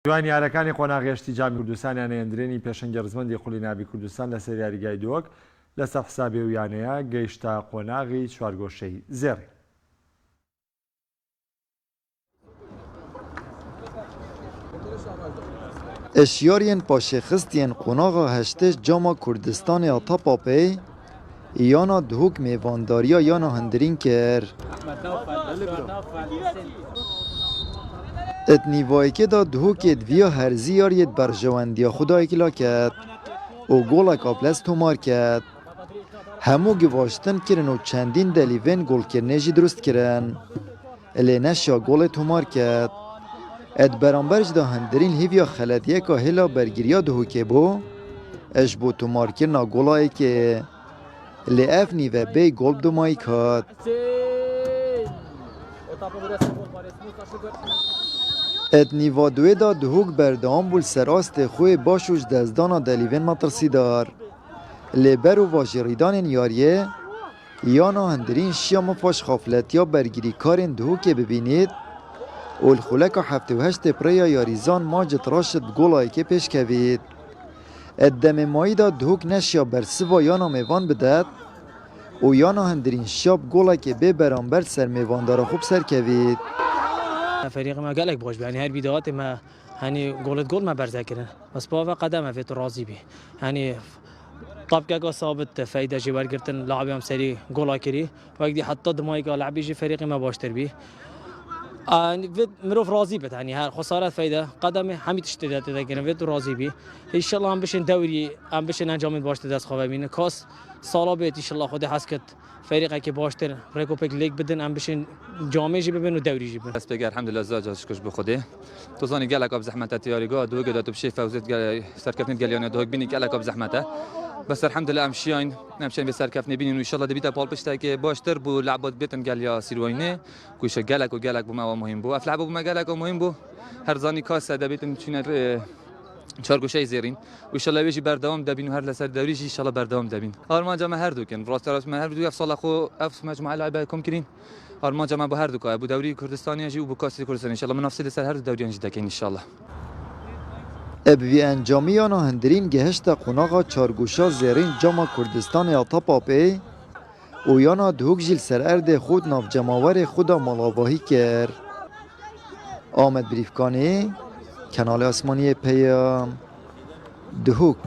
دوانیارەکانی قۆناغێشتی جامی کوردستانیان هێندرێنی پێشەنگی ڕزمەندی قوڵی ناوی کوردستان لەسەر یاریگای دۆک لەسەر حسابێ و یانەیە گەیشتە قۆناغی چوارگۆشەی زێڕی. اشیارین پاشخستین قوناغا هشتش جاما کردستان آتا پاپی یانا دهوک میوانداریا یانا هندرین کر ات نیوایی که دا دهوک ادویا هرزی یارید برجواندیا خدای کلا کد او گولک آپلس تومار کد همو گواشتن کرن و چندین دلیوین گول کرنجی درست کرن الی نشیا گول تومار کد اد برانبرج دا هندرین هیویا خلدیه که هلا برگیریا دهوکه بو اش بو تومار کرنا گولایی که لی افنی و بی گل دومایی کد اد نیوا دوی دا دهوک بردام بول سراست خوی باشوش دزدانا دلیوین مطرسی دار لی برو واجریدان یاریه یانا هندرین شیام فاش خافلتیا برگیری کارین دهوکه ببینید اول خلک هفته و هشت پریا یاریزان ماجت راشد گولایی که پیش کوید ادم مایی دا دهوک نشیا برسوا یانا میوان بدد و یانا هندرین شاب گولا که به برانبر سر میوان داره خوب سر کوید فريق ما قالك بوش يعني هاي البدايات ما يعني جول ما برذاكرن بس بابا قدمه في راضي به يعني طبقه ثابت فايده جبر قرتن لاعب هم سري جول كري وقت حتى دماغي لاعب يجي فريق ما باشتر به مروف راضي بت يعني ها خساره فايده قدمه همي تشتري تذكرن في راضي به ان شاء الله هم بشن دوري هم بشن انجام باشتر دست خواه ببینه کاس سالا بیت ان شاء الله خود حسکت فريقه که باشتر رکوپک لیگ بدن هم بشن جامعه جی ببین و دوری جی ببین. بس بگر الحمدلله زاجش کش بخوده. تو زانی گلک اب زحمت تیاریگاه دو گدا تو بشی فوزت گل سرکفنی گلیان دو بینی گلک اب زحمته. بس الحمدلله امشیاین به سرکفنی بینین و ان شاء الله دبیت پال پشته که باشتر بو لعبات بیتن گلیا سیروینه کوش گلک و گلک بو ما مهم بو افلعب بو ما گلک و مهم بو هر زانی کاس دبیتن چینر چارگوشه زیرین و ان شاء الله بیشی بردام دبین و هر لسر دوریش ان شاء الله بردام دبین آرمان جمع هر دو کن راست من هر دو افسال خو اف مجموعه لعبه کم کرین آرمان جمع با هر دو که ابو دوری کردستانی جی و بو کاسی کردستان ان شاء الله منافسه لسر هر دو دوری انج دکین ان شاء الله ابوی انجامیان هندرین گهشت قوناغا چارگوشا زیرین جاما کردستان آتا پاپی و یانا دهوک جیل سر ارد خود ناف جماور خدا ملاواهی کر آمد بریفکانی کانال آسمانی پیام دهوک